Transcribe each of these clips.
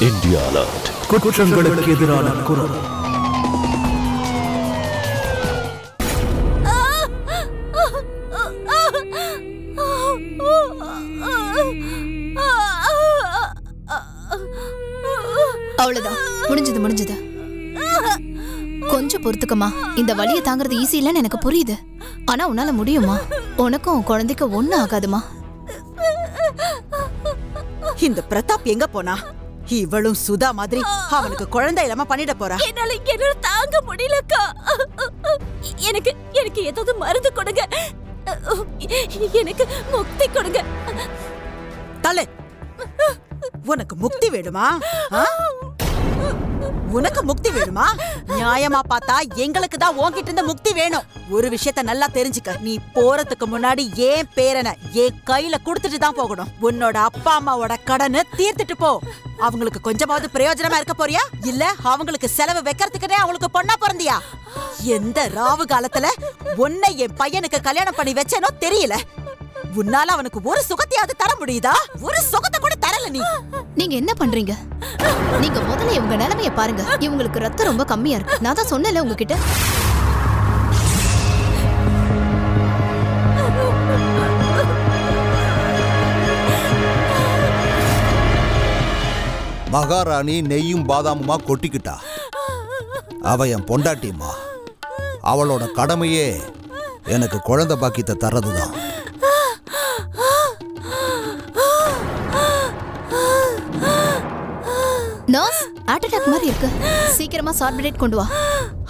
India alert. குற்றங்களுக்கு எதிரான குரல். அவ்வளவுதான், முடிஞ்சது. கொஞ்சம் பொறுத்துக்கமா. இந்த வலியை தாங்கிறது ஈஸி இல்லன்னு எனக்கு புரியுது. ஆனா உன்னால முடியுமா? உனக்கும் குழந்தைக்கு ஒண்ணும் ஆகாதுமா. இந்த பிரதாப் எங்க போனா? இவளும் சுதா மாதிரி அவனுக்கு குழந்தை இல்லாம பண்ணிட போறா. என்னால தாங்க முடியலக்கா. எனக்கு ஏதாவது மருந்து கொடுங்க. எனக்கு முக்தி கொடுங்க. தலை, உனக்கு முக்தி வேணுமா? உனக்கு முக்தி வேணுமா? நியாயமா பார்த்தா எங்களுக்கு தான் உன்கிட்ட இருந்து முக்தி வேணும். ஒரு விஷயத்த நல்லா தெரிஞ்சுக்க. நீ போறதுக்கு முன்னாடி ஏன் பேரனை என் கையில குடுத்துட்டு தான் போகணும். உன்னோட அப்பா அம்மாவோட கடனை தீர்த்துட்டு போ. அவங்களுக்கு கொஞ்சமாவது பிரயோஜனமா இருக்க போறியா? இல்ல அவங்களுக்கு செலவு வைக்கிறதுக்குனே அவங்களுக்கு பொண்ணா பிறந்தியா? எந்த ராவு காலத்துல உன்னை என் பையனுக்கு கல்யாணம் பண்ணி வச்சேனோ தெரியல. உன்னால அவனுக்கு ஒரு சுகத்தையாவது தர முடியுதா? ஒரு சுகத்தை கூட தரல. நீங்க என்ன பண்றீங்க? நீங்க முதல்ல இவங்க நிலைமைய பாருங்க. இவங்களுக்கு ரத்தம் ரொம்ப கம்மியா இருக்கு. நான் தான் சொன்னேன்ல உங்ககிட்ட. மகாராணி நெய்யும் பாதாமுமா கொட்டிக்கிட்டா. அவ என் பொண்டாட்டிமா. அவளோட கடமையே எனக்கு குழந்தை பாக்கியத்தை தர்றதுதான். நர்ஸ், ஹார்ட் அட்டாக் மாதிரி இருக்கு. சீக்கிரமா சார்பிடேட் கொண்டு வா.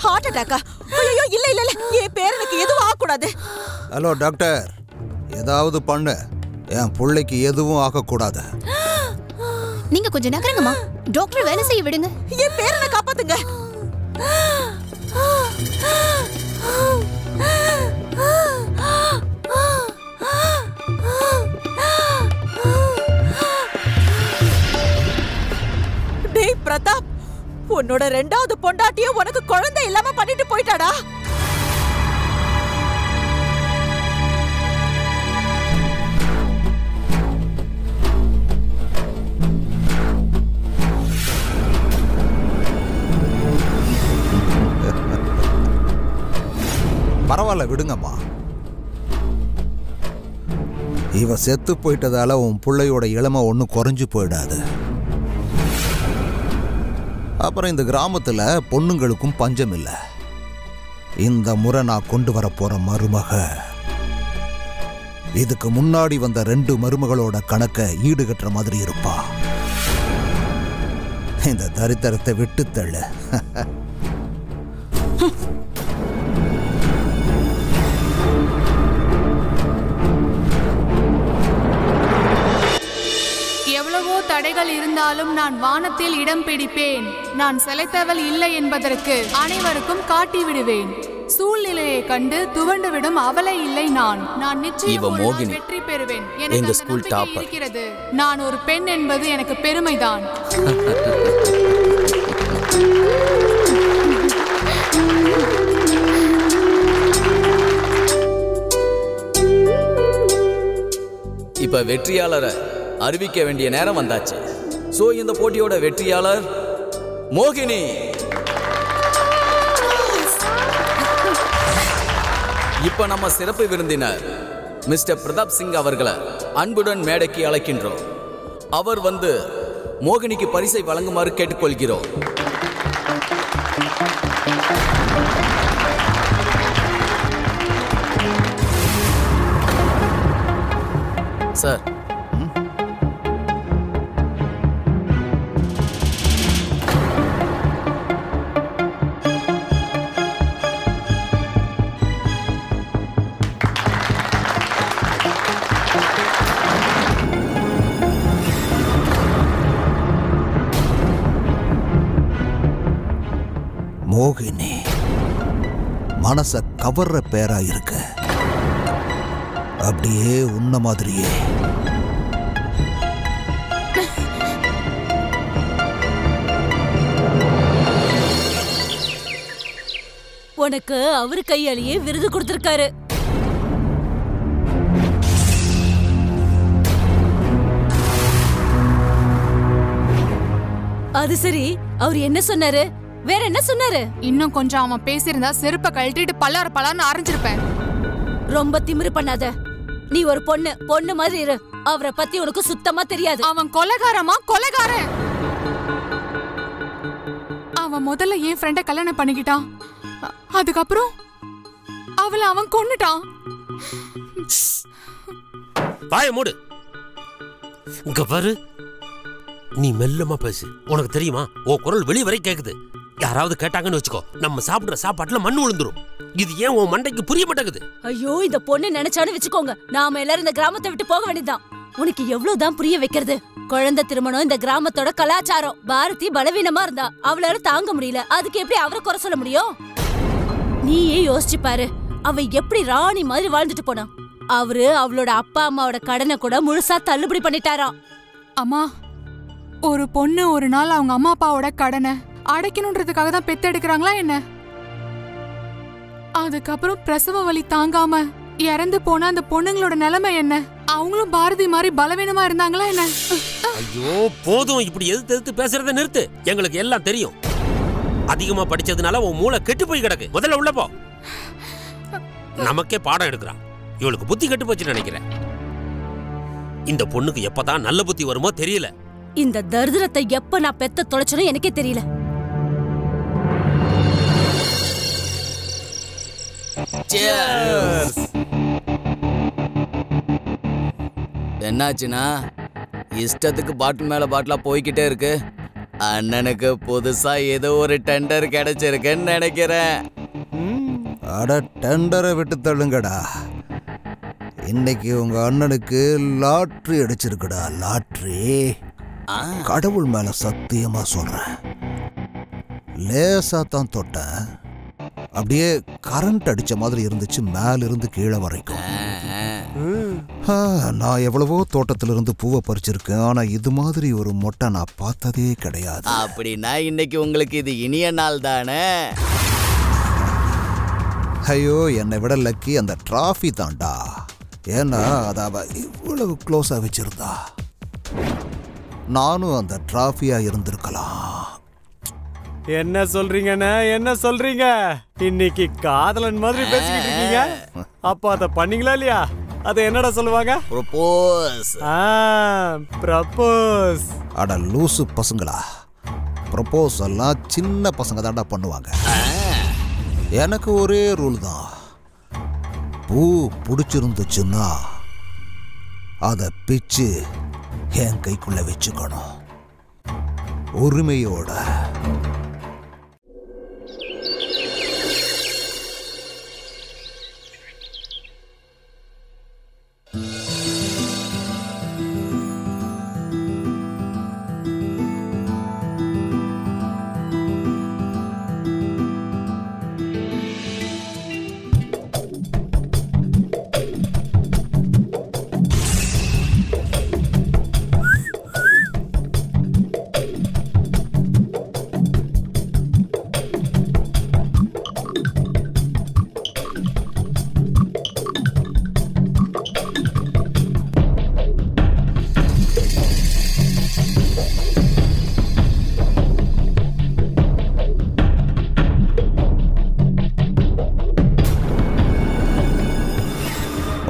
ஹார்ட் அட்டாக்கா? ஐயோ, இல்ல என் பேரனுக்கு எதுவும் ஆகக்கூடாது. ஹலோ டாக்டர், ஏதாவது பண்ணு. என் பிள்ளைக்கு எதுவும் ஆகக்கூடாது. நீங்க கொஞ்சம் நகருங்கம்மா. டாக்டர் வேலை செய்ய விடுங்க. என் பேரனை காப்பாத்துங்க. டேய் பிரதாப், உன்னோட ரெண்டாவது பொண்டாட்டியும் உனக்கு குழந்தை இல்லாம பண்ணிட்டு போயிட்டாடா. பரவாயில்ல, விடுங்கம்மா. இவ செத்து போயிட்டதால உன் பிள்ளையோட இளமை ஒன்றும் குறைஞ்சு போயிடாது. அப்புறம் இந்த கிராமத்துல பொண்ணுங்களுக்கும் பஞ்சம் இல்லை. இந்த முறை நான் கொண்டு வர போற மருமக இதுக்கு முன்னாடி வந்த 2 மருமகளோட கணக்கை ஈடுகட்டுற மாதிரி இருப்பா. இந்த தரித்திரத்தை விட்டு தள்ளு. எவ்வளவோ தடைகள் இருந்தாலும் நான் வானத்தில் இடம் பிடிப்பேன். நான் செலைத்தவள் இல்லை என்பதற்கு அனைவருக்கும் காட்டி விடுவேன். சூழ்நிலையை கண்டு துவண்டு விடும் அவலை இல்லை நான். நிச்சயம் வெற்றி பெறுவேன். எனக்கு நம்பிக்கை இருக்கிறது. நான் ஒரு பெண் என்பது எனக்கு பெருமைதான். இப்ப வெற்றியாளரை அறிவிக்க வேண்டிய நேரம் வந்தாச்சு. சோ இந்த போட்டியோட வெற்றியாளர் மோகினி. இப்ப நம்ம சிறப்பு விருந்தினர் மிஸ்டர் பிரதாப் சிங் அவர்களை அன்புடன் மேடைக்கு அழைக்கின்றோம். அவர் வந்து மோகினிக்கு பரிசை வழங்குமாறு கேட்டுக்கொள்கிறோம். சார், மோகினி மனச கவர்ற பேரா இருக்கு. அப்படியே உன்ன மாதிரியே. உனக்கு அவரு கையாலேயே விருது கொடுத்திருக்காரு. அது சரி, அவர் என்ன சொன்னாரு? வேற என்ன சொன்னாரு? இன்னும் கொஞ்சம் அவன் பேசியிருந்தா செருப்பை கழட்டிட்டு பல்லான்னு அரைஞ்சிருப்பேன். ரொம்ப திமிரு பண்ணாத. நீ ஒரு பொண்ணு மாதிரி இரு. அவரை பத்தி உனக்கு சுத்தமா தெரியாது. அவன் கொலைகாரன். அவன் முதல்ல என் ஃப்ரெண்ட கல்யாணம் பண்ணிக்கிட்டான். அதுக்கப்புறம் அவளை அவன் கொன்னுட்டான். வாய மூடு. இங்க பாரு, நீ மெல்லமா பேசு. உனக்கு தெரியுமா, உன் குரல் வெளிய வரை கேக்குது. யாராவது கேட்டாங்கன்னு வச்சுக்கோ, நம்ம சாப்பிடுற சாப்பாட்டுல மண்ணு விழுந்துரும். இது ஏன் உன் மண்டைக்கு புரிய மாட்டேங்குது? ஐயோ, இந்த பொண்ணு நினைச்சான்னு வச்சுக்கோங்க, நாம எல்லாரும் இந்த கிராமத்தை விட்டு போக வேண்டியதுதான். உனக்கு எவ்வளவுதான் புரிய வைக்கிறது? குழந்தை திருமணம் இந்த கிராமத்தோட கலாச்சாரம். பாரதி பலவீனமா இருந்தா அவளால தாங்க முடியல. அதுக்கு எப்படி அவரை குறை சொல்ல முடியும்? நீயே யோசிச்சு பாரு, அவ எப்படி ராணி மாதிரி வாழ்ந்துட்டு போனா. அவரு அவளோட அப்பா அம்மாவோட கடனை கூட முழுசா தள்ளுபடி பண்ணிட்டாராம். அம்மா, ஒரு பொண்ணு ஒரு நாள் அவங்க அம்மா அப்பாவோட கடனை அடைக்கணும்ன்றதுக்காக தான் பெத்து எடுக்கிறாங்களா என்ன? அதுக்கப்புறம் பிரசவ வலி தாங்காம இறந்து போன அந்த பொண்ணுங்களோட நிலைமை என்ன? அவங்களும் பாரதி மாதிரி பலவீனமா இருந்தாங்களா என்ன? ஐயோ போதும், இப்படி எதிர்த்து பேசுறத நிறுத்து. எங்களுக்கு எல்லாம் தெரியும். அதிகமா படிச்சதுனால உன் மூளை கெட்டு போய் கிடக்கு. முதல்ல உள்ள போ. நமக்கே பாடம் எடுக்கிறான். இவளுக்கு புத்தி கெட்டு போச்சுன்னு நினைக்கிறேன். இந்த பொண்ணுக்கு எப்பதான் நல்ல புத்தி வருமோ தெரியல. இந்த தரித்திரத்தை எப்ப நான் பெத்த தொலைச்சனும் எனக்கே தெரியல. என்னாச்சுன்னா இஷ்டத்துக்கு பாட்டில் மேல பாட்டிலா போய்கிட்டே இருக்கு. அண்ணனுக்கு புதுசா ஏதோ ஒரு டெண்டர் கிடைச்சிருக்குன்னு நினைக்கிறேன். அட டெண்டரை விட்டு தள்ளுங்கடா. இன்னைக்கு உங்க அண்ணனுக்கு லாட்ரி அடிச்சிருக்குடா. லாட்ரி. கடவுள் மேல சத்தியமா சொல்றேன், லேசா தான் தொட்டேன். அப்படியே கரண்ட் அடிச்ச மாதிரி இருந்துச்சு, மேல இருந்து கீழே வரைக்கும். நான் எவ்வளவோ தோட்டத்திலிருந்து பூவை பறிச்சிருக்கேன், ஆனா இது மாதிரி ஒரு மொட்டை நான் பார்த்ததே கிடையாது. அப்படின்னா இன்னைக்கு உங்களுக்கு இது இனிய நாள் தானே? ஐயோ, என்னை விட லக்கி அந்த டிராஃபி தான்டா. ஏன்னா அதை அவ இவ்வளவு க்ளோஸா வச்சிருந்தா. நானும் அந்த டிராஃபியா இருந்திருக்கலாம். என்ன சொல்றீங்கண்ணா? என்ன சொல்றீங்க? இன்னைக்கு காதலன் மாதிரி பேசிக்கிட்டு இருக்கீங்க. அப்ப அத பண்ணீங்களா இல்லையா? அத என்னடா சொல்லுவாங்க? ப்ரொபோஸ். ப்ரொபோஸ். அட லூசு பசங்களா, ப்ரொபோஸ் எல்லாம் சின்ன பசங்க தான்டா பண்ணுவாங்க. எனக்கு ஒரே ரூல் தான், பூ பிடிச்சிருந்துச்சுன்னா அதை பிச்சு என் கைக்குள்ள வச்சுக்கணும், உரிமையோட.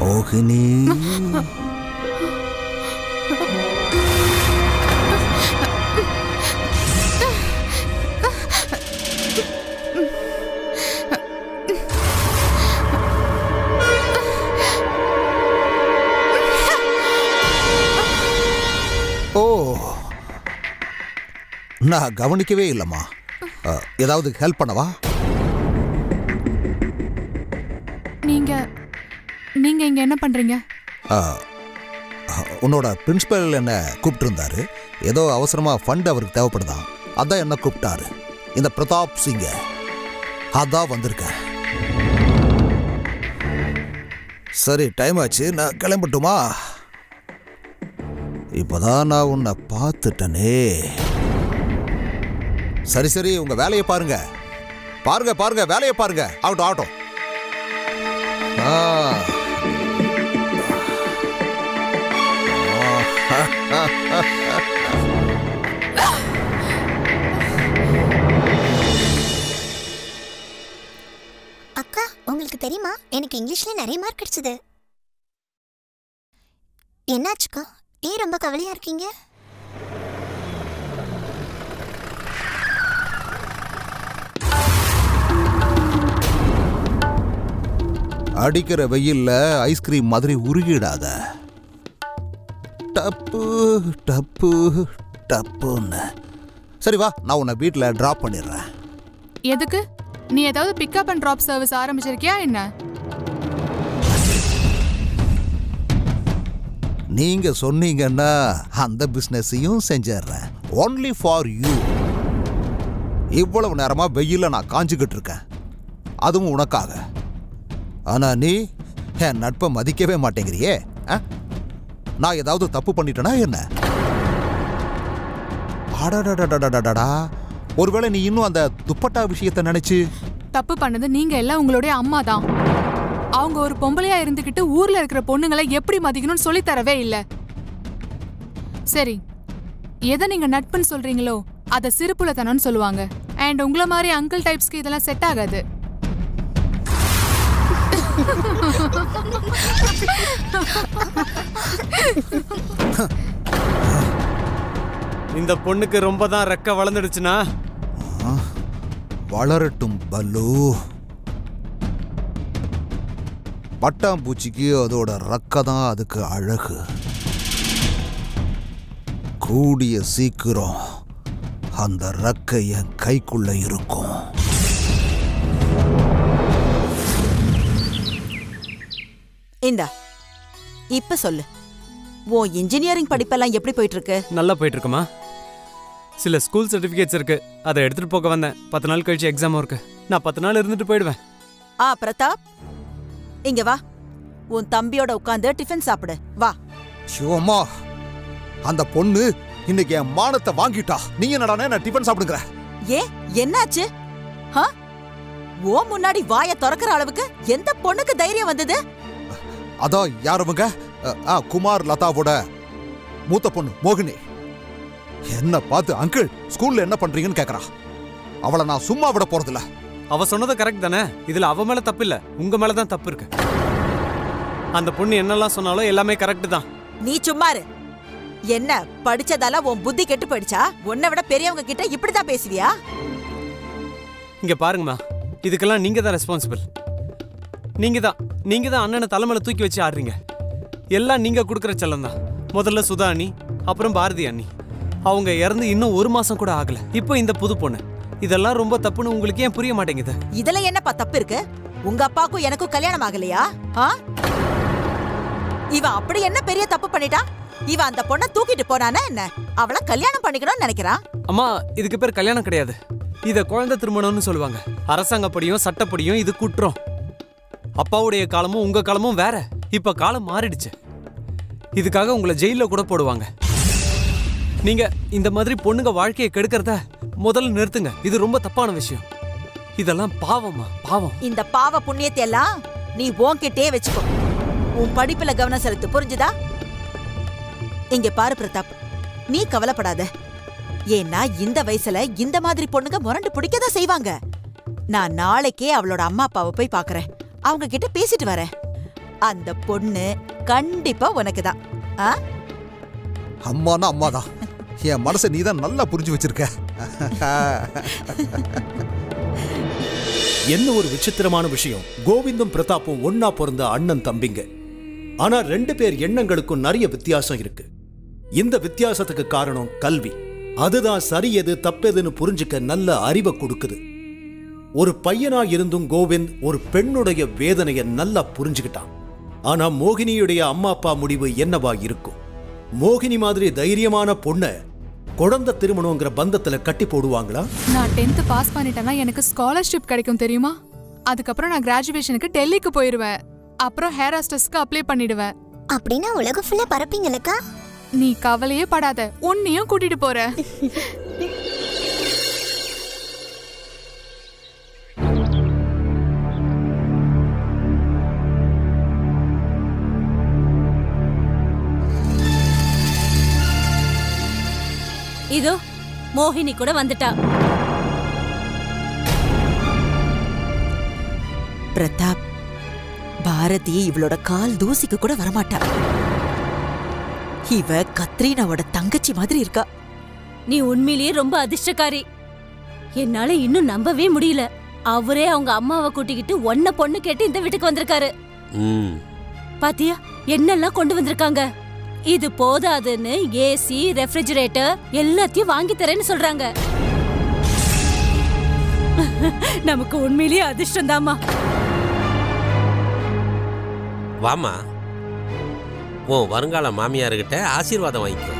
மோகினி, ஓ, நான் கவனிக்கவே இல்லம்மா. ஏதாவது ஹெல்ப் பண்ணவா? நீங்க இங்க என்ன பண்றீங்க? உன்னோட பிரின்சிபல் என்ன கூப்பிட்டு இருந்தாரு. ஏதோ அவசரமா ஃபண்ட் அவருக்கு தேவைப்படுதான், அதான் என்ன கூப்பிட்டாரு. இந்த பிரதாப் சிங்க அதான் வந்திருக்கேன். சரி, டைம் ஆச்சு, நான் கிளம்பட்டுமா? இப்போதான் நான் உன்னை பார்த்துட்டனே. சரி சரி, உங்க வேலையை பாருங்க. பாருங்க வேலையை பாருங்க. ஆகட்டும் ஆகட்டும். எனக்கு இங்கிலீஷ்ல நிறைய மார்க் கிடைச்சது. என்னாச்சுக்கா, ஏன் ரொம்ப கவலையா இருக்கீங்க? அடிக்கிற வெயில்ல ஐஸ்கிரீம் மாதிரி உருகிடாத. டப்பு டப்பு டப்புன்னு. சரி வா, நான் உன்னை வீட்டில் டிராப் பண்ணிடுறேன். எதுக்கு? நீ ஏதாவது பிக்கப் அண்ட் டிராப் சர்வீஸ் ஆரம்பிச்சிருக்கியா என்ன? நீங்க சொன்னீங்கன்னா அந்த பிசினஸையும் செஞ்சிடுறேன். Only for you. இவ்வளவு நேரமா வெயில நான் காஞ்சுக்கிட்டு இருக்கேன், அதுவும் உனக்காக. ஆனா நீ என் நட்பை மதிக்கவே மாட்டேங்கிறியே. நான் ஏதாவது தப்பு பண்ணிட்டேனா என்ன? அடடடடடடடா, ஒருவேளை நீ இன்னும் அந்த துப்பட்டா விஷயத்தை நினைச்சு தப்பு பண்ணது நீங்க எல்லாம் உங்களுடைய அம்மா தான். அவங்க ஒரு பொம்பளையா இருந்துகிட்டு ஊர்ல இருக்கிற பொண்ணுங்களை எப்படி மதிக்கணும்னு சொல்லி தரவே இல்ல. சரி, எதை நீங்க நட்புன்னு சொல்றீங்களோ அத சிறுப்புலத்தனம்னு சொல்லுவாங்க. அண்ட் உங்களை மாதிரி அங்கிள் டைப்ஸ்க்கு இதெல்லாம் செட் ஆகாது. இந்த பொண்ணுக்கு ரொம்ப தான் ரெக்க வளர்ந்துடுச்சுனா வளரட்டும் பல்லு. பட்டாம்பூச்சிக்கு அதோட ரெக்க தான் அதுக்கு அழகு. கூடிய சீக்கிரம் அந்த ரெக்க என் கைக்குள்ள இருக்கும். இந்தா, இப்ப சொல்லு, உன் இன்ஜினியரிங் படிப்பெல்லாம் எப்படி போயிட்டு இருக்கு? நல்லா போயிட்டு இருக்குமா? சில ஸ்கூல் சர்டிஃபிகேட்ஸ் இருக்கு, அதை எடுத்துட்டு போக வந்தேன். 10 நாள் கழிச்சு எக்ஸாமும் இருக்கு. நான் 10 நாள் இருந்துட்டு போயிடுவேன். பிரதாப், இங்க வா. உன் தம்பியோட உட்கார்ந்து டிஃபன் சாப்பிடு. வா. சிவமா, அந்த பொண்ணு இன்னைக்கு என் மானத்தை வாங்கிட்டா. நீ என்னடானே நான் டிஃபன் சாப்பிடுங்க. என்னாச்சு? ஓ முன்னாடி வாய திறக்கிற அளவுக்கு எந்த பொண்ணுக்கு தைரியம் வந்தது? அதான் யாருவங்க? குமார் லதாவோட மூத்த பொண்ணு மோகினி. என்ன பார்த்து அங்கிள் ஸ்கூல்ல என்ன பண்றீங்கன்னு கேக்குறா. அவளை நான் சும்மா விட போறதில்ல. அவ சொன்னது கரெக்ட் தானே? இதுல அவ மேல தப்பு இல்ல, உங்க மேலதான் தப்பு இருக்கு. அந்த பொண்ணு என்னெல்லாம் சொன்னாலும் எல்லாமே கரெக்ட் தான். நீ சும்மா இரு. என்ன படிச்சதால உன் புத்தி கெட்டு போயிடுச்சா? உன்னை விட பெரியவங்க கிட்ட இப்படிதான் பேசுவியா? இங்க பாருங்கம்மா, இதுக்கெல்லாம் நீங்க தான் ரெஸ்பான்சிபிள். நீங்க தான் அண்ணனை தலைமையில தூக்கி வச்சு ஆடுறீங்க. எல்லாம் நீங்க கொடுக்குற செல்லம் தான். முதல்ல சுதா அண்ணி, அப்புறம் பாரதி அண்ணி. அவங்க இறந்து இன்னும் 1 மாசம் கூட ஆகல. இப்போ இந்த புது பொண்ணு. இதெல்லாம் ரொம்ப தப்புன்னு உங்களுக்கு ஏன் புரிய மாட்டேங்குது? இதுல என்னப்பா தப்பு இருக்கு? உங்க அப்பாக்கும் எனக்கும் கல்யாணம் ஆகலையா? இவ அப்படி என்ன பெரிய தப்பு பண்ணிட்டா? இவ அந்த பொண்ணை தூக்கிட்டு போனானா என்ன? அவளை கல்யாணம் பண்ணிக்கணும்னு நினைக்கிறான். அம்மா, இதுக்கு பேர் கல்யாணம் கிடையாது. இத குழந்தை திருமணம்னு சொல்லுவாங்க. அரசாங்கப்படியும் சட்டப்படியும் இது குற்றம். அப்பாவுடைய காலமும் உங்க காலமும் வேற. இப்ப காலம் மாறிடுச்சு. இதுக்காக உங்களை ஜெயில கூட போடுவாங்க. நீங்க இந்த மாதிரி பொண்ணுங்க வாழ்க்கையை கெடுக்கிறத முதல்ல நிறுத்துங்க. இது ரொம்ப தப்பான விஷயம். இதெல்லாம் பாவமா? பாவம். இந்த பாவ புண்ணியத்தை எல்லாம் நீ உன்கிட்டே வச்சுக்கோ. உன் படிப்புல கவனம் செலுத்து, புரிஞ்சுதா? இங்க பாரு பிரதாப், நீ கவலைப்படாத. ஏன்னா இந்த வயசுல இந்த மாதிரி பொண்ணுங்க முரண்டு பிடிக்கதான் செய்வாங்க. நான் நாளைக்கே அவளோட அம்மா அப்பாவை போய் பாக்குறேன். அவங்க கிட்ட பேசிட்டு வரேன். அந்த பொண்ணு கண்டிப்பா உனக்குதான். அம்மானா அம்மாதான். என் மனசை நீதான் நல்லா புரிஞ்சு வச்சிருக்க. என்ன ஒரு விசித்திரமான விஷயம். கோவிந்தும் பிரதாப்பும் ஒன்னா பிறந்த அண்ணன் தம்பிங்க. ஆனா 2 பேர் எண்ணங்களுக்கும் நிறைய வித்தியாசம் இருக்கு. இந்த வித்தியாசத்துக்கு காரணம் கல்வி. அதுதான் சரி எது தப்பெதுன்னு புரிஞ்சுக்க நல்ல அறிவை கொடுக்குது. ஒரு பையனா இருந்தும் கோவிந்த் ஒரு பெண்ணுடைய வேதனையை நல்லா புரிஞ்சுக்கிட்டான். ஆனா மோகினியுடைய அம்மா அப்பா முடிவு என்னவா இருக்கும்? மோகினி மாதிரி தைரியமான பொண்ணை குழந்தை திருமணங்கிற பந்தத்துல கட்டி போடுவாங்களா? நான் 10th பாஸ் பண்ணிட்டேன்னா எனக்கு ஸ்காலர்ஷிப் கிடைக்கும் தெரியுமா? அதுக்கப்புறம் நான் கிராஜுவேஷனுக்கு டெல்லிக்கு போயிருவேன். அப்புறம் ஹேர் ஹாஸ்டஸ்க்கு அப்ளை பண்ணிடுவேன். அப்படின்னா உலகம் ஃபுல்லா பரப்பீங்களக்கா? நீ கவலையே படாத, உன்னையும் கூட்டிட்டு போற. இதோ மோகினி கூட வந்துட்டா. பிரதாப், பாரதி இவளோட கால் தூசிக்கு கூட வரமாட்டா. இவ கத்ரீனாவோட தங்கச்சி மாதிரி இருக்கா. நீ உண்மையிலேயே ரொம்ப அதிர்ஷ்டக்காரி. என்னால இன்னும் நம்பவே முடியல. அவரே அவங்க அம்மாவை கூட்டிக்கிட்டு ஒன்ன பொண்ணு கேட்டு இந்த வீட்டுக்கு வந்திருக்காரு. பாத்தியா என்னெல்லாம் கொண்டு வந்திருக்காங்க. இது போதாதுன்னு ஏசி, ரெஃப்ரிஜரேட்டர் எல்லாத்தையும் வாங்கி தரேன்னு சொல்றாங்க. நமக்கு உண்மையிலேயே அதிர்ஷ்டம் தாமா. வாமா, உன் வருங்கால மாமியார்கிட்ட ஆசீர்வாதம் வாங்கிக்கோ.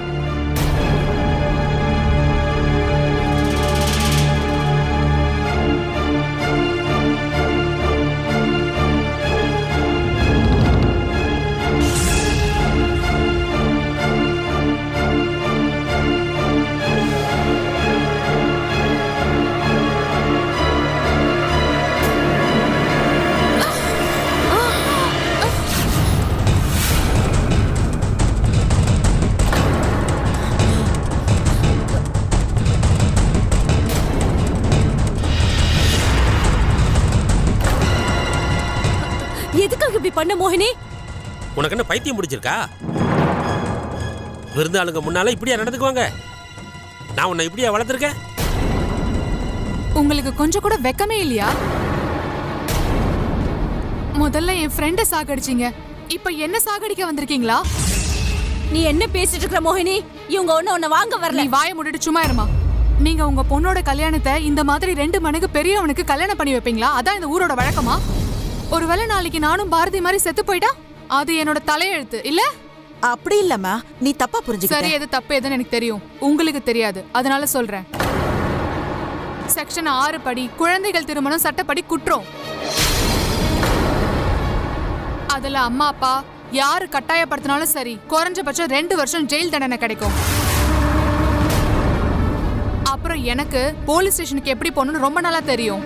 எதுக்காக இப்படி பண்ண மோகினி? உனக்கு என்ன பைத்தியம் முடிச்சிருக்கா? விருந்தாளுங்க முன்னால இப்படியா நடந்துக்குவாங்க? நான் உன்னை இப்படியா வளர்த்துருக்கேன்? உங்களுக்கு கொஞ்சம் கூட வெக்கமே இல்லையா? முதல்ல என் ஃப்ரெண்ட சாகடிச்சீங்க, இப்ப என்ன சாகடிக்க வந்திருக்கீங்களா? நீ என்ன பேசிட்டு இருக்க மோகினி? இவங்க உன்னை வாங்க வரல. நீ வாயை மூடிட்டு சும்மா இருமா. நீங்க உங்க பொண்ணோட கல்யாணத்தை இந்த மாதிரி 2 மடங்கு பெரியவனுக்கு கல்யாணம் பண்ணி வைப்பீங்களா? அதான் இந்த ஊரோட வழக்கமா? ஒருவேளை நாளைக்கு நானும் பாரதி மாதிரி செத்து போயிட்டா அது என்னோட தலையெழுத்து இல்ல? அப்படி இல்லம்மா, நீ தப்பா புரிஞ்சுக்க. சரி, எது தப்பு எதுன்னு எனக்கு தெரியும், உங்களுக்கு தெரியாது, அதனால சொல்றேன். செக்ஷன் 6 படி குழந்தைகள் திருமணம் சட்டப்படி குற்றம். அதுல அம்மா அப்பா யாரு கட்டாயப்படுத்தினாலும் சரி குறைஞ்சபட்சம் 2 வருஷம் ஜெயில் தண்டனை கிடைக்கும். அப்புறம் எனக்கு போலீஸ் ஸ்டேஷனுக்கு எப்படி போகணும்னு ரொம்ப நாளா தெரியும்.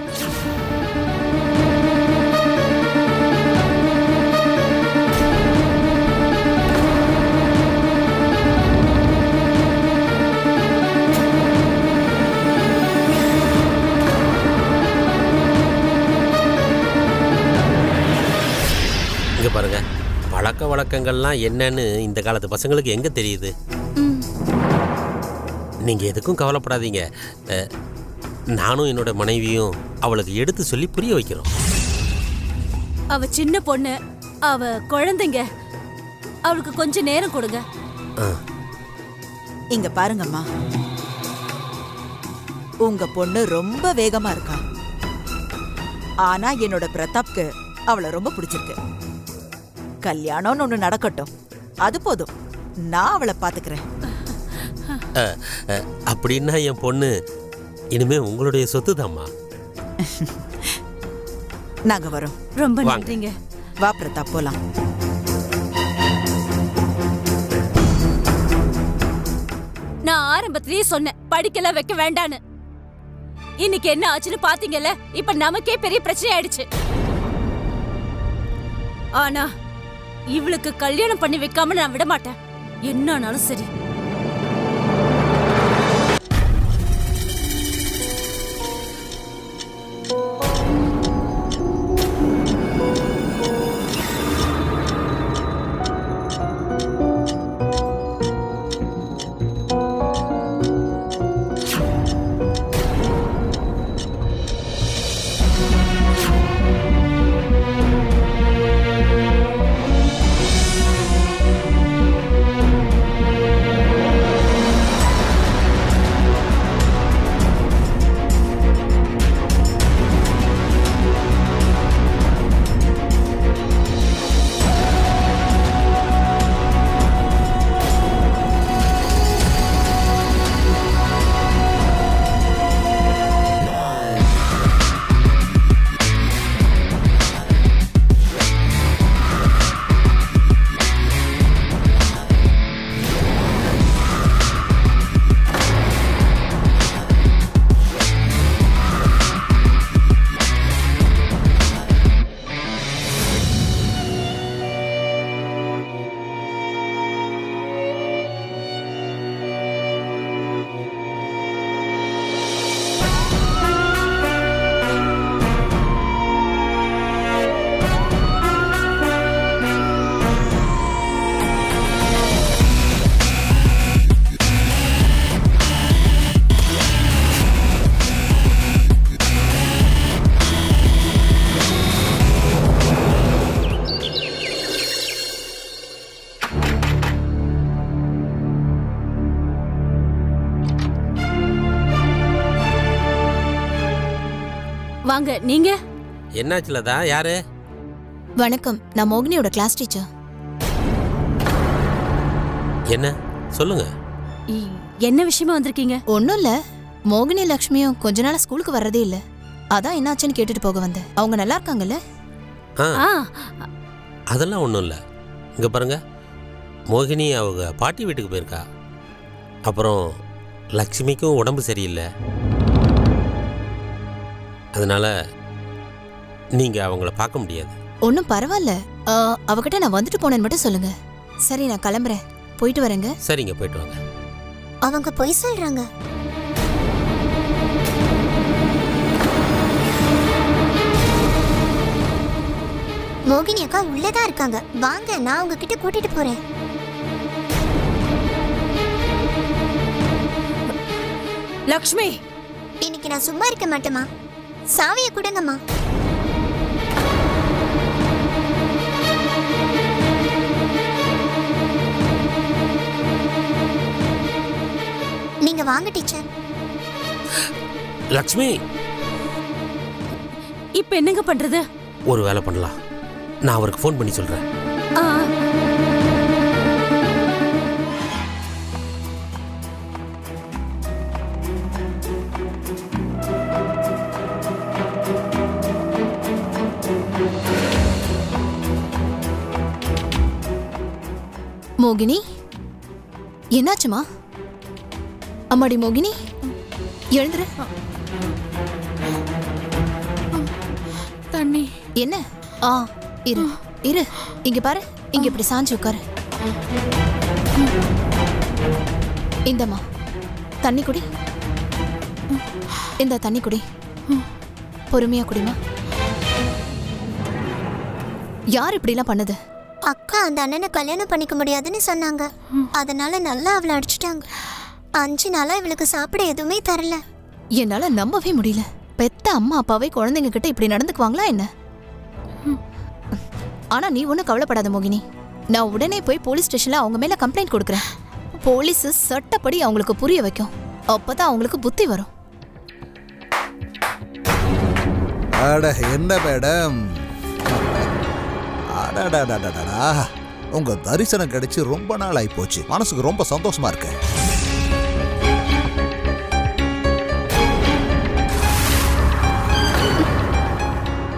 இங்க பாருங்க, பழக்க வழக்கங்கள்லாம் என்னன்னு இந்த காலத்து பசங்களுக்கு எங்க தெரியுது? நீங்க எதுக்கும் கவலைப்படாதீங்க. நானும் என்னோட மனைவியும் அவளுக்கு எடுத்து சொல்லி புரிய வைக்கிறோம். அவ சின்ன பொண்ணு, அவ குழந்தைங்க, அவளுக்கு கொஞ்சம் நேரம் கொடுங்க. இங்க பாருங்கம்மா, உங்க பொண்ணு ரொம்ப வேகமா இருக்கா. ஆனா என்னோட பிரதாப்க்கு அவளை ரொம்ப பிடிச்சிருக்கு. கல்யாணம்னு ஒண்ணு நடக்கட்டும், அது போதும். நான் அவளை பாத்துக்கிறேன். அப்படின்னா என் பொண்ணு இனிமே உங்களுடைய சொத்து தாம்மா. நாங்க வரோம். ரொம்ப நன்றிங்க. வா பிரதாப், போலாம். நான் ஆரம்பத்திலேயே சொன்னேன் படிக்கல வைக்க வேண்டான்னு. இன்னைக்கு என்ன ஆச்சுன்னு பாத்தீங்கல்ல? இப்ப நமக்கே பெரிய பிரச்சனை ஆயிடுச்சு. ஆனா இவளுக்கு கல்யாணம் பண்ணி வைக்காம நான் விட மாட்டேன், என்னானாலும் சரி. வாங்க நீங்க. என்னாச்சு லதா? யாரு? வணக்கம், நான் மோகினியோட கிளாஸ் டீச்சர். என்ன சொல்லுங்க. என்ன விஷயமா வந்திருக்கீங்க? ஒன்றும் இல்லை, மோகினி லக்ஷ்மியும் கொஞ்ச நாள் ஸ்கூலுக்கு வர்றதே இல்லை. அதான் என்னாச்சுன்னு கேட்டுட்டு போக வந்தேன். அவங்க நல்லா இருக்காங்கல்ல? அதெல்லாம் ஒன்றும் இல்லை. இங்கே பாருங்க, மோகினி அவங்க பாட்டி வீட்டுக்கு போயிருக்கா. அப்புறம் லக்ஷ்மிக்கும் உடம்பு சரியில்லை. அதனால நீங்கள் அவங்கள பார்க்க முடியாது. ஒன்றும் பரவாயில்ல, அவகிட்ட நான் வந்துட்டு போனேன்னு மட்டும் சொல்லுங்க. சரி, நான் கிளம்புறேன். போயிட்டு வரேங்க. சரிங்க, போயிட்டு வாங்க. அவங்க பொய் சொல்றாங்க. மோகினி அக்கா உள்ளதான் இருக்காங்க. வாங்க, நான் உங்ககிட்ட கூட்டிட்டு போறேன். லக்ஷ்மி, இன்னைக்கு நான் சும்மா இருக்க மாட்டேமா. சாவியை கொடுங்கம்மா. நீங்க வாங்க டீச்சர். லக்ஷ்மி, இப்ப என்னங்க பண்றது? ஒரு வேலை பண்ணலாம். நான் அவருக்கு ஃபோன் பண்ணி சொல்றேன். மோகினி, என்னாச்சுமா? அம்மாடி மோகினி, எழுந்துரு. தண்ணி. என்ன? இரு இரு, இங்க பாரு. இங்க இப்படி சாஞ்சு உட்காரு. இந்தம்மா தண்ணி குடி. இந்த தண்ணி குடி. பொறுமையா குடிமா. யார் இப்படிலாம் பண்ணது? அக்கா அந்த அண்ணனை கல்யாணம் பண்ணிக்க முடியாதுன்னு சொன்னாங்க. அதனால நல்லா அவளை அடிச்சுட்டாங்க. 5 நாளா இவளுக்கு சாப்பிட எதுவுமே தரல. என்னால நம்பவே முடியல. பெத்த அம்மா அப்பாவே குழந்தைங்க கிட்ட இப்படி நடந்துக்குவாங்களா என்ன? ஆனா நீ ஒன்னும் கவலைப்படாத மோகினி. நான் உடனே போய் போலீஸ் ஸ்டேஷன்ல அவங்க மேல கம்ப்ளைண்ட் கொடுக்கறேன். போலீஸ் சட்டப்படி அவங்களுக்கு புரிய வைக்கும். அப்பதான் அவங்களுக்கு புத்தி வரும். அட என்ன மேடம், அடடடடடா, உங்க தரிசனம் கிடைச்சு ரொம்ப நாள் ஆகி போச்சு. மனசுக்கு ரொம்ப சந்தோஷமா இருக்கு.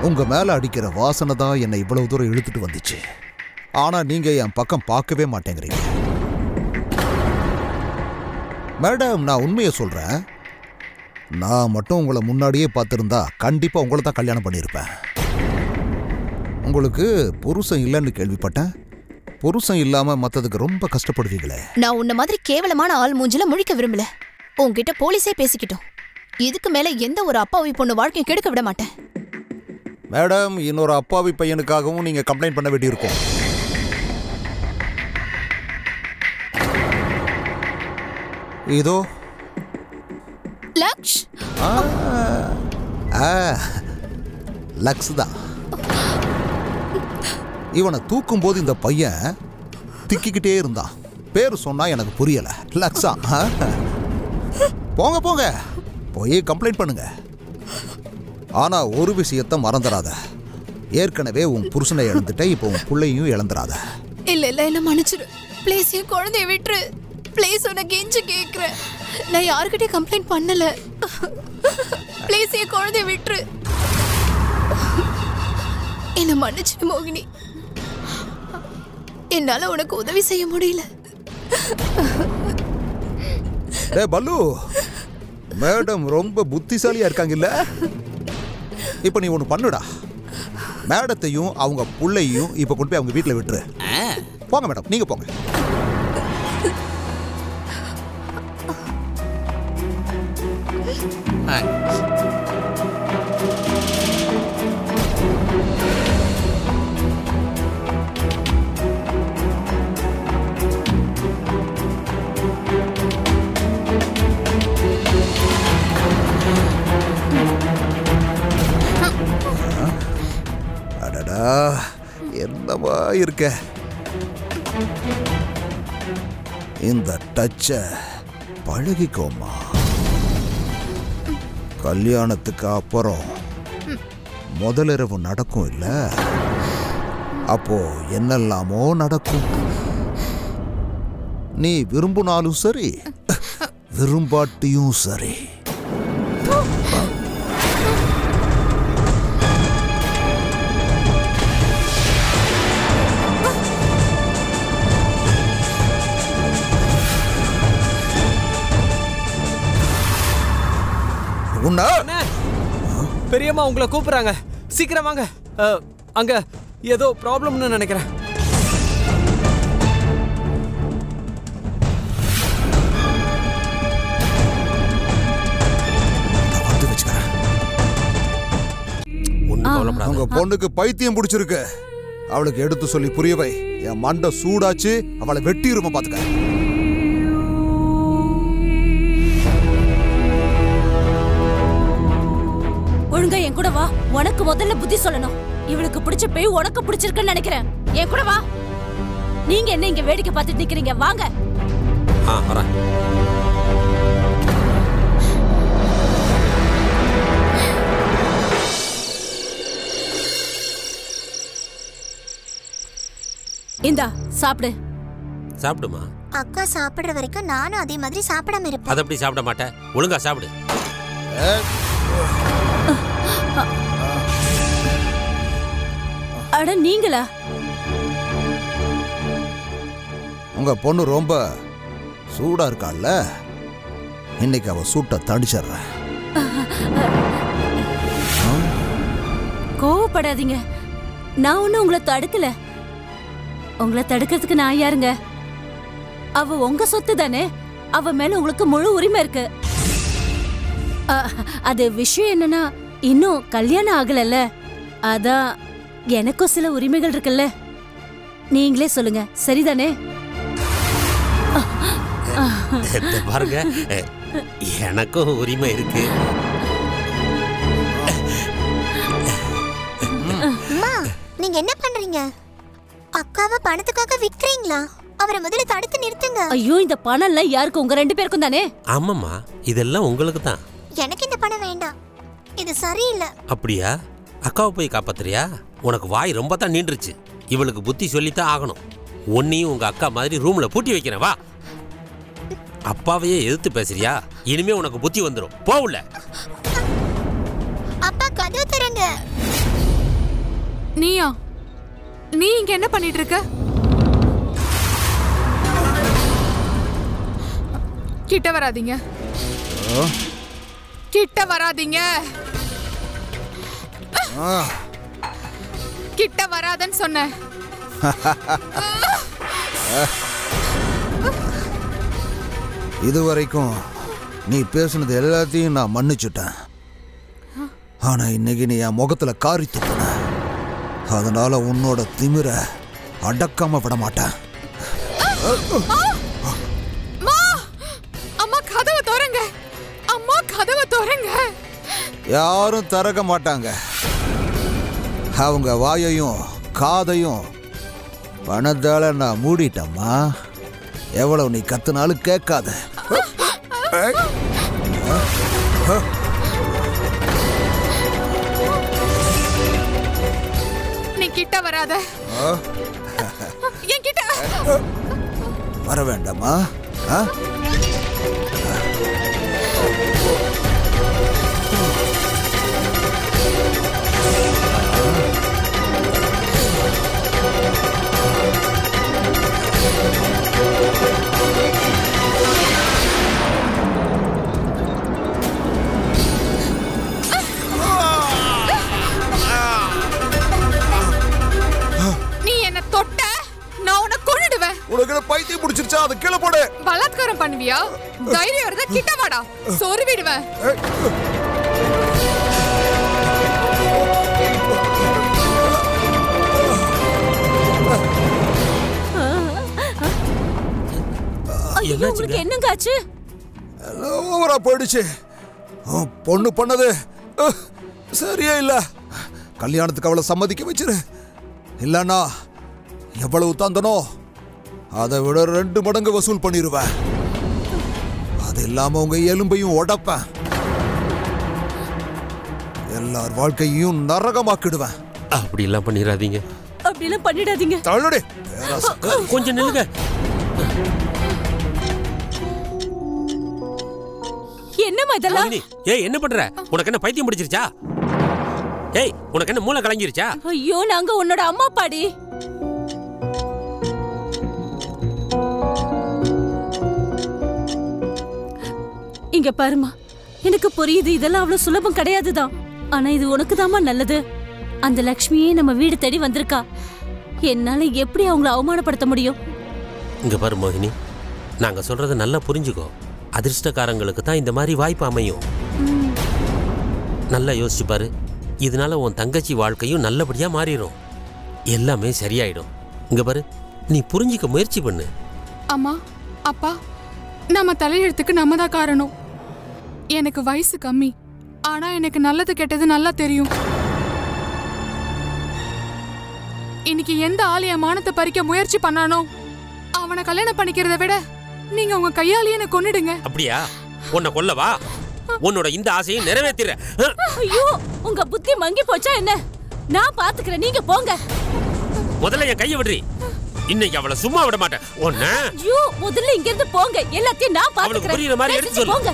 உங்க மேல அடிக்கிற வாசனை தான் என்னை இவ்வளவு தூரம் இழுத்துட்டு வந்துச்சு. ஆனா நீங்க என் பக்கம் பார்க்கவே மாட்டேங்கிறீங்க. மேடம், நான் உண்மையை சொல்றேன். நான் மட்டும் உங்களை முன்னாடியே பார்த்திருந்தா கண்டிப்பா உங்களை தான் கல்யாணம் பண்ணியிருப்பேன். உங்களுக்கு புருஷன் இல்லைன்னு கேள்விப்பட்டேன். புருஷன் இல்லாம மத்ததுக்கு ரொம்ப கஷ்டப்படுவீங்களே. நான் உன்ன மாதிரி கேவலமான ஆள் மூஞ்சில முழிக்க விரும்பல. உன்கிட்ட போலீஸே பேசிக்கிட்டோம். இதுக்கு மேல எந்த ஒரு அப்பாவி பொண்ணு வாழ்க்கையும் கெடுக்க விட மாட்டேன். மேடம், இன்னொரு அப்பாவி பையனுக்காகவும் நீங்க கம்ப்ளைண்ட் பண்ண வேண்டியிருக்கும். இதோ லக்ஷ். லக்ஸ் தான். இவனை தூக்கும் போது இந்த பையன் திக்கிக்கிட்டே இருந்தான். பேரு சொன்னா எனக்கு புரியல. லக்ஸா. போங்க போங்க, போய் கம்ப்ளைண்ட் பண்ணுங்க. ஆனா ஒரு விஷயத்த மறந்துடாத. ஏற்கனவே உன் புருஷனை இழந்துட்ட, இப்போ உன் பிள்ளையும் இழந்துடாத. இல்ல இல்ல, என்ன மன்னிச்சிரு ப்ளீஸ். என் குழந்தைய விட்டுரு ப்ளீஸ். உனக்கு கெஞ்சி கேட்கிறேன். நான் யாருக்கிட்டயும் கம்ப்ளைண்ட் பண்ணல. ப்ளீஸ் என் குழந்தைய விட்டுரு. என்ன மன்னிச்சிரு மோகினி. என்னால உனக்கு உதவி செய்ய முடியல. பல்லு, மேடம் ரொம்ப புத்திசாலியா இருக்காங்க இல்ல? இப்ப நீ ஒண்ணு பண்ணுடா. மேடத்தையும் அவங்க புள்ளையும் இப்ப கொண்டு போய் அவங்க வீட்டுல விட்டுரு. போங்க மேடம், நீங்க போங்க. அடடா, என்னவா இருக்க இந்த டச்ச. பழகிக்கோமா. கல்யாணத்துக்கு அப்புறம் முதலிரவு நடக்கும் இல்ல, அப்போ என்னெல்லாமோ நடக்கும். நீ விரும்பினாலும் சரி, விரும்பாட்டியும் சரி. பெரியம்மா உங்களை கூப்பிடுறாங்க, சீக்கிரம் வாங்க. அங்க ஏதோ ப்ராப்ளம்னு நினைக்கிறேன். உங்க பொண்ணுக்கு பைத்தியம் பிடிச்சிருக்கு. அவளுக்கு எடுத்து சொல்லி புரியவை. என் மண்டை சூடாச்சு, அவளை வெட்டிருமா பாத்துக்க. ஒழுங்கா என் கூட வா. உனக்கு முதல்ல புத்தி சொல்லணும். இவளுக்கு பிடிச்ச பேய் உனக்கு பிடிச்சிருக்குன்னு நினைக்கிறேன். என் கூட வா. நீங்க என்ன இங்க வேடிக்கை பார்த்துட்டு நிக்கிறீங்க? வாங்க. வரேன். இந்தா சாப்பிடு. சாப்பிடுமா. அக்கா சாப்பிடுற வரைக்கும் நானும் அதே மாதிரி சாப்பிடாம இருப்பேன். அதை எப்படி சாப்பிட மாட்டேன்? ஒழுங்கா சாப்பிடு. அட நீங்களா? உங்க பொண்ணு ரொம்ப சூடா இருக்காள்ல, இன்னைக்கு அவ சூட்டை தடிச்சிடுற. கோவப்படாதீங்க. நான் ஒன்னும் உங்களை தடுக்கல. உங்களை தடுக்கிறதுக்கு நான் யாருங்க? அவ உங்க சொத்து தானே. அவ மேல உங்களுக்கு முழு உரிமை இருக்கு. அது விஷயம் என்னன்னா, இன்னும் கல்யாணம் ஆகலல்ல, அதான் எனக்கும் சில உரிமைகள் இருக்குல்ல. நீங்களே சொல்லுங்க, சரிதானே? பாருங்க, எனக்கும் உரிமை இருக்கு. அம்மா, நீங்க என்ன பண்றீங்க? அக்காவை பணத்துக்காக விக்கிறீங்களா? அவரை முதல்ல தடுத்து நிறுத்துங்க. ஐயோ, இந்த பணம் எல்லாம் யாருக்கு? உங்க ரெண்டு பேருக்கும் தானே? ஆமாம்மா, இதெல்லாம் உங்களுக்கு தான். எனக்கு இந்த பணம் வேண்டாம். இது சரியில்லை. அப்படியா? அக்காவை போய் காப்பாத்துறியா? உனக்கு வாய் ரொம்ப தான் நீண்டுருச்சு. இவளுக்கு புத்தி சொல்லித்தான் ஆகணும். உன்னையும் உங்க அக்கா மாதிரி ரூம்ல பூட்டி வைக்கிறேன். வா. அப்பாவையே எதிர்த்து பேசுறியா? இனிமே உனக்கு புத்தி வந்துடும். போவுல. அப்பா, கதவு திறங்க. நீயா? நீ இங்க என்ன பண்ணிட்டு இருக்க? கிட்ட வராதீங்க. கிட்ட வராதீங்க. கிட்ட வராதன்னு சொன்னேன். இதுவரைக்கும் நீ பேசுனது எல்லாத்தையும் நான் மன்னிச்சுட்டேன். ஆனா இன்னைக்கு நீ என் முகத்துல காரி துப்புன. அதனால உன்னோட திமிர அடக்காம விட மாட்டேன். அம்மா, கதவை திறங்க. அம்மா, கதவை திறங்க. யாரும் திறக்க மாட்டாங்க. அவங்க வாயையும் காதையும் பணத்தால நான் மூடிட்டம்மா. எவ்வளவு நீ கத்துனாலும் கேட்காத. நீ கிட்ட வராத. என் கிட்ட வர வேண்டாமா? நீ என்ன தொட்ட, நான் உன்னை கொன்னுடுவேன். உனக்கு பைத்தியம் பிடிச்சிருச்சா? அதை கீழே போடு. பலாத்காரம் பண்ணுவியா? தைரியம் இருந்தா கிட்ட வாடா, சொருவிடுவேன். உங்களுக்கு என்னங்க ஆச்சு? ஓவரா போயிடுச்சு. பொண்ணு பண்ணது சரியா இல்ல. கல்யாணத்துக்கு அவளை சம்மதிக்க வச்சிரு. இல்லன்னா எவ்வளவு தந்தனோ அதை விட 2 மடங்கு வசூல் பண்ணிடுவேன். அது இல்லாம உங்க எலும்பையும் உடைப்பேன். எல்லார் வாழ்க்கையும் நரகமாக்கிடுவேன். அப்படி எல்லாம் பண்ணிடாதீங்க. அப்படி எல்லாம் பண்ணிடாதீங்க. தள்ளுடே. கொஞ்சம் நில்லுங்க. என்னம்மா இதெல்லாம்? ஏய் என்ன பண்ற? உனக்கு என்ன பைத்தியம் பிடிச்சிருச்சா? ஏய் உனக்கு என்ன மூளை கலங்கிருச்சா? ஐயோ நாங்க உன்னோட அம்மா பாடி. இங்க பாருமா, எனக்கு புரியுது இதெல்லாம் அவ்வளவு சுலபம் கிடையாதுதான். ஆனா இது உனக்கு தாமா நல்லது. அந்த லக்ஷ்மியே நம்ம வீடு தேடி வந்திருக்கா. என்னால எப்படி அவங்கள அவமானப்படுத்த முடியும்? இங்க பாரு மோகினி, நாங்க சொல்றத நல்லா புரிஞ்சுக்கோ. அதிர்ஷ்டக்காரங்களுக்கு தான் இந்த மாதிரி வாய்ப்பு அமையும். நல்லா யோசிச்சு பாரு. இதனால உன் தங்கச்சி வாழ்க்கையும் நல்லபடியா மாறிடும். எல்லாமே சரியாயிடும். இங்க பாரு, நீ புரிஞ்சுக்க முயற்சி பண்ணு. அம்மா, அப்பா, நம்ம தலையெழுத்துக்கு நம்ம தான் காரணம். எனக்கு வயசு கம்மி, ஆனா எனக்கு நல்லது கெட்டது நல்லா தெரியும். இன்னைக்கு எந்த ஆள் என் மானத்தை பறிக்க முயற்சி பண்ணானோ அவனை கல்யாணம் பண்ணிக்கிறத விட நீங்க உங்க கையாலேயே என்ன கொன்னுடுங்க. அப்படியா? உன்னை கொல்லவா? உன்னோட இந்த ஆசையை நிறைவேற்றிற. ஐயோ, உங்க புத்தி மங்கி போச்சா என்ன? நான் பாத்துக்கிறேன், நீங்க போங்க. முதல்ல என் கையை விடுறி. இன்னைக்கு அவளை சும்மா விட மாட்டேன். ஒண்ணு. ஐயோ, முதல்ல இங்க இருந்து போங்க. எல்லாத்தையும் நான் பாத்துக்கிறேன். புரியுற மாதிரி எடுத்து சொல்லு. போங்க.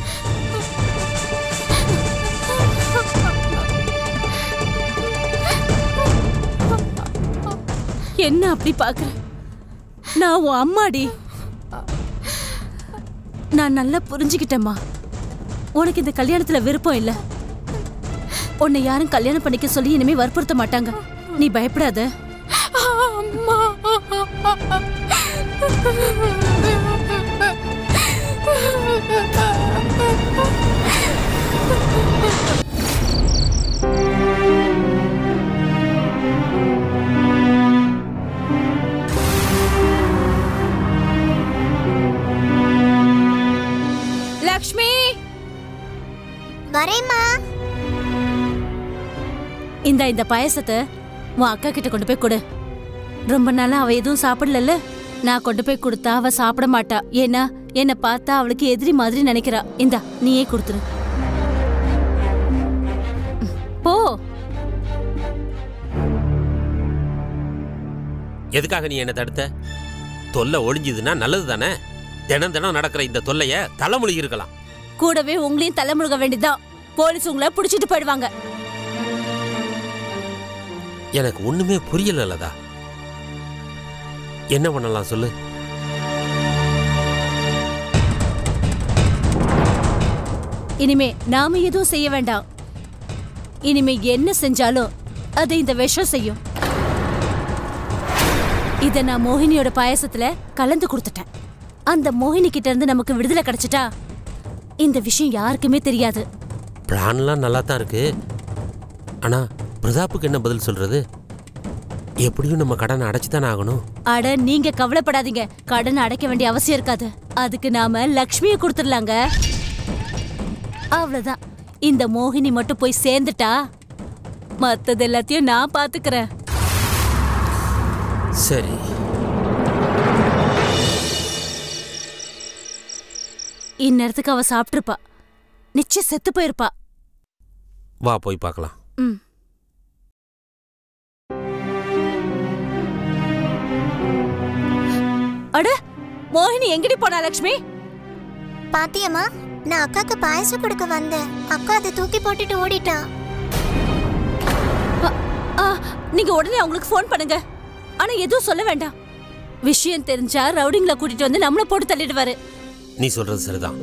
என்ன அப்படி பாக்குற? நான் உன் அம்மாடி. நான் நல்லா புரிஞ்சுக்கிட்டேம்மா. உனக்கு இந்த கல்யாணத்துல விருப்பம் இல்ல. உன்னை யாரும் கல்யாணம் பண்ணிக்க சொல்லி இனிமே வற்புறுத்த மாட்டாங்க. நீ பயப்படாத. அம்மா, லக்ஷ்மி, வரேம்மா. இந்த பாயசத்தை உன் அக்கா கிட்ட கொண்டு போய் கொடு. ரொம்ப நாளா அவ எதுவும் சாப்பிடல. நான் கொண்டு போய் கொடுத்தா அவ சாப்பிட மாட்டா. ஏன்னா என்ன பார்த்தா அவளுக்கு எதிரி மாதிரி நினைக்கிறா. இந்தா, நீயே கொடுத்துரு. போ. எதுக்காக நீ என்ன தடுத்த? தொல்லை ஒழிஞ்சுதுன்னா நல்லது தானே. தினம் தினம் நடக்கிற இந்த தொல்லைய தலைமுழி இருக்கலாம். கூடவே உங்களையும் தலைமுழுக வேண்டியதுதான். போலீஸ் உங்களை புடிச்சிட்டு போயிடுவாங்க. எனக்கு ஒண்ணுமே புரியலதா. என்ன பண்ணலாம் சொல்லு. இனிமே நாம எதுவும் செய்ய வேண்டாம். இனிமே என்ன செஞ்சாலும் அதை இந்த விஷம் செய்யும். இத நான் மோகினியோட பாயசத்துல கலந்து கொடுத்துட்டேன். அந்த மோகினி கிட்ட இருந்து நமக்கு விடுதலை கிடைச்சிட்டா இந்த விஷயம் யாருக்குமே தெரியாது. பிளான்லாம் நல்லா தான் இருக்கு. ஆனா பிரதாப்புக்கு என்ன பதில் சொல்றது? எப்படியும் நம்ம கடனை அடைச்சுதானே ஆகணும். அட, நீங்க கவலைப்படாதீங்க. கடனை அடைக்க வேண்டிய அவசியம் இருக்காது. அதுக்கு நாம லக்ஷ்மியை கொடுத்துடலாங்க. அவ்வளவுதான். இந்த மோகினி மட்டும் போய் சேர்ந்துட்டா மத்தது எல்லாத்தையும் நான் பாத்துக்கிறேன். சரி. இந்நேரத்துக்கு அவ சாப்பிட்டுருப்பா. நிச்சயம் செத்து போயிருப்பா. வா போய் பார்க்கலாம். அட, மோகினி எங்கடி போனா லக்ஷ்மி? பாத்தியம்மா, நான் அக்காக்கு பாயசம் கொடுக்க வந்தேன். அக்கா அதை தூக்கி போட்டுட்டு ஓடிட்டா. நீங்க உடனே அவங்களுக்கு ஃபோன் பண்ணுங்க. ஆனா எதுவும் சொல்ல வேண்டாம். விஷயம் தெரிஞ்சா ரவுடிங்ல கூட்டிட்டு வந்து நம்மள போட்டு தள்ளிடுவாரு. நீ சொல்றது சரிதான்.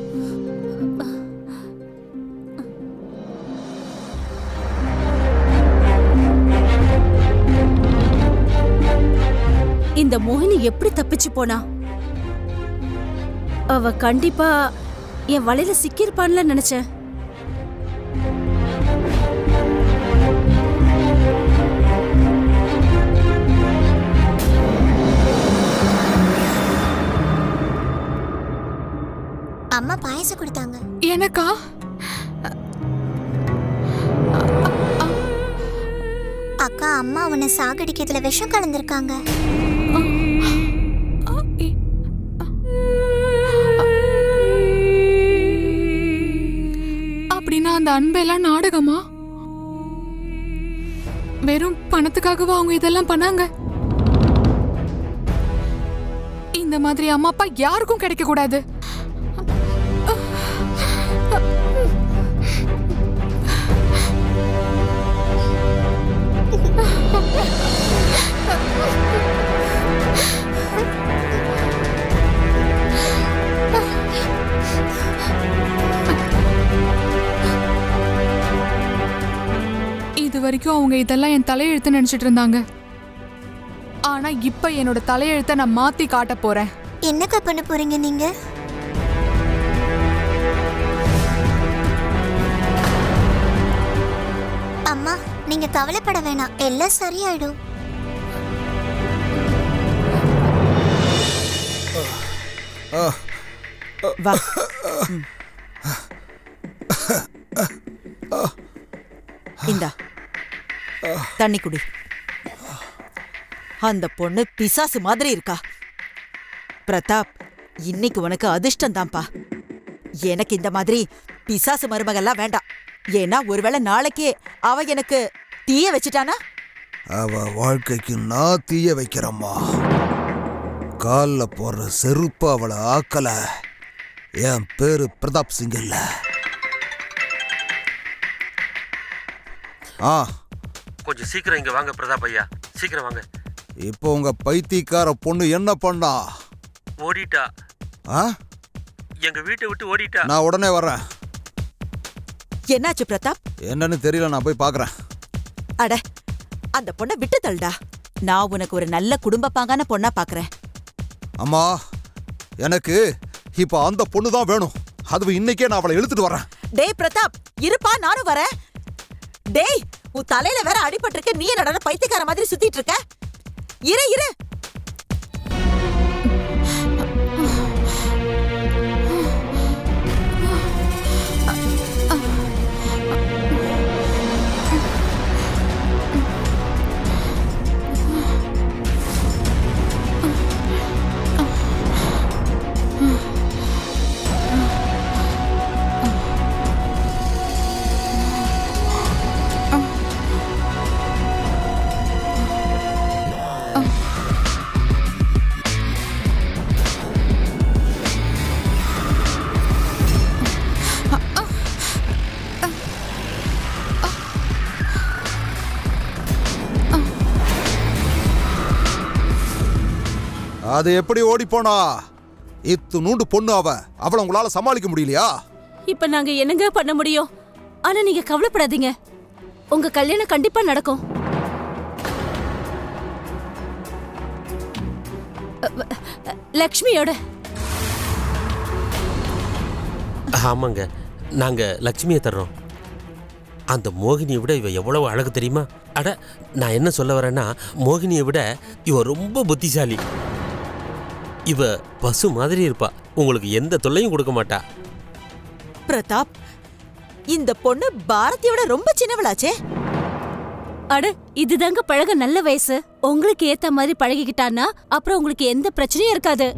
இந்த மோகினி எப்படி தப்பிச்சு போனா? அவ கண்டிப்பா என் வலையில சிக்கிருப்பான்ல நினைச்சேன். அம்மா பாயசம் கொடுத்தாங்க. எனக்கா? அக்கா, அம்மா உன்னை சாகடிக்கிறதுல விஷம் கலந்திருக்காங்க. அப்படின்னா அந்த அன்பெல்லாம் நாடகமா? வெறும் பணத்துக்காகவா அவங்க இதெல்லாம் பண்ணாங்க? இந்த மாதிரி அம்மா அப்பா யாருக்கும் கிடைக்க கூடாது. இது வரைக்கும் அவங்க இதெல்லாம் என் தலையெழுத்து நினைச்சிட்டு இருந்தாங்க. ஆனா இப்ப என்னோட தலையெழுத்தை நான் மாத்தி காட்ட போறேன். என்னக்கா பண்ண போறீங்க நீங்க? அம்மா, நீங்க கவலைப்பட வேணாம், எல்லாம் சரியாயிடும். வா. இந்தா தண்ணி குடி. அந்த பொண்ணு பிசாசு மாதிரி இருக்கா. பிரதாப், இன்னைக்கு உனக்கு அதிர்ஷ்டம் தான்ப்பா. எனக்கு இந்த மாதிரி பிசாசு மருமகள்லாம் வேண்டாம். ஏன்னா ஒருவேளை நாளைக்கே அவ எனக்கு தீய வச்சுட்டானா? அவ வாழ்க்கைக்கு நான் தீய வைக்கிறம்மா. காலில் போடுற செருப்பு அவளை ஆக்கல. என் பேரு பிரதாப் சிங் இல்ல. கொஞ்சம் சீக்கிரம் இங்க வாங்க பிரதாப் ஐயா, சீக்கிரம் வாங்க. இப்போ உங்க பைத்தியக்கார பொண்ணு என்ன பண்ணா? ஓடிட்டா. எங்க வீட்டை விட்டு ஓடிட்டா. நான் உடனே வர்றேன். என்னாச்சு பிரதாப்? என்னன்னு தெரியல, நான் போய் பார்க்கறேன். அட, அந்த பொண்ணை விட்டு தள்ளுடா. நான் உனக்கு ஒரு நல்ல குடும்ப பாங்கான பொண்ணா பாக்குறேன். அம்மா, எனக்கு இப்ப அந்த பொண்ணு தான் வேணும். அது இன்னைக்கே நான் அவளை இழுத்துட்டு வரேன். டேய் பிரதாப், இருப்பா, நானும் வரேன். டேய், உன் தலையில வேற அடிபட்டிருக்க, நீ என்னடா பைத்தியக்கார மாதிரி சுத்திட்டு இருக்க? இரு இரு. அது எப்படி ஓடி போனா? இத்துணூண்டு பொண்ணு அவளை உங்களால சமாளிக்க முடியலையா? இப்ப நாங்க என்னங்க பண்ண முடியும்? ஆனா நீங்க கவலைப்படாதீங்க, உங்க கல்யாணம் கண்டிப்பா நடக்கும். லக்ஷ்மியோட. ஆமாங்க, நாங்க லட்சுமியை தர்றோம். அந்த மோகினியை விட இவ எவ்வளவு அழகு தெரியுமா? அட, நான் என்ன சொல்ல வரேன்னா, மோகினியை விட இவ ரொம்ப புத்திசாலி. இவ பசு மாதிரி இருப்பா, உங்களுக்கு எந்த தொல்லையும் கொடுக்க மாட்டா. பிரதாப், இந்த பொண்ணு பாரதியோட ரொம்ப சின்னவளாச்சே. அட, இதுதாங்க பழக நல்ல வயசு. உங்களுக்கு ஏத்த மாதிரி பழகிக்கிட்டான்னா அப்புறம் உங்களுக்கு எந்த பிரச்சனையும் இருக்காது.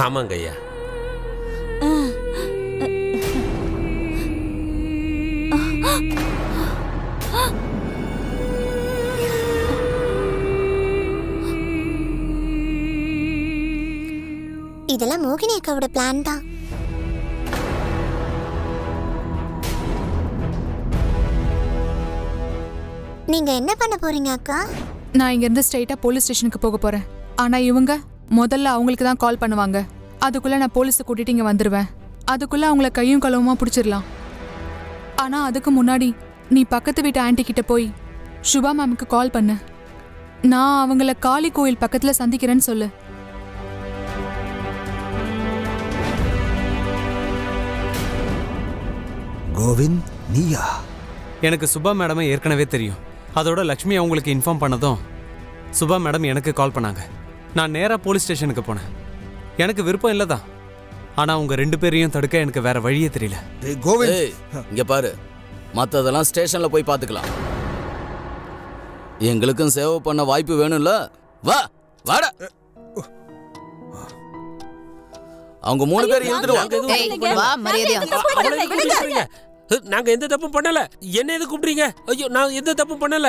ஆமாங்க ஐயா. இதெல்லாம் மோகினி அக்காவோட பிளான் தான். நீங்க என்ன பண்ண போறீங்க அக்கா? நான் இங்க இருந்து ஸ்ட்ரைட்டா போலீஸ் ஸ்டேஷனுக்கு போக போறேன். ஆனா இவங்க முதல்ல அவங்களுக்கு தான் கால் பண்ணுவாங்க. அதுக்குள்ள நான் போலீஸை கூட்டிட்டு இங்க வந்துருவேன். அதுக்குள்ள அவங்கள கையும் களவுமா பிடிச்சிடலாம். ஆனா அதுக்கு முன்னாடி நீ பக்கத்து வீட்டு ஆன்ட்டி கிட்ட போய் சுபா மேமுக்கு கால் பண்ணு. நான் அவங்கள காளி கோயில் பக்கத்துல சந்திக்கிறேன்னு சொல்லு. கோவிந்த், நீயா? எனக்கு சுபா மேடமை ஏற்கனவே தெரியும். அதோட லக்ஷ்மி அவங்களுக்கு இன்ஃபார்ம் பண்ணதும் சுபா மேடம் எனக்கு கால் பண்ணாங்க. நான் நேராக போலீஸ் ஸ்டேஷனுக்கு போனேன். எனக்கு விருப்பம் இல்லை தான், ஆனால் அவங்க 2 பேரையும் தடுக்க எனக்கு வேற வழியே தெரியல. இங்க பாரு, மற்றதெல்லாம் ஸ்டேஷன்ல போய் பார்த்துக்கலாம். எங்களுக்கும் சேவை பண்ண வாய்ப்பு வேணும்ல. வா வாடா. அவங்க 3 பேர் எழுந்துருவாங்க. நாங்க எந்த தப்பும் பண்ணல. என்ன எது கூப்பிடுறீங்க? ஐயோ, நான் எந்த தப்பும் பண்ணல.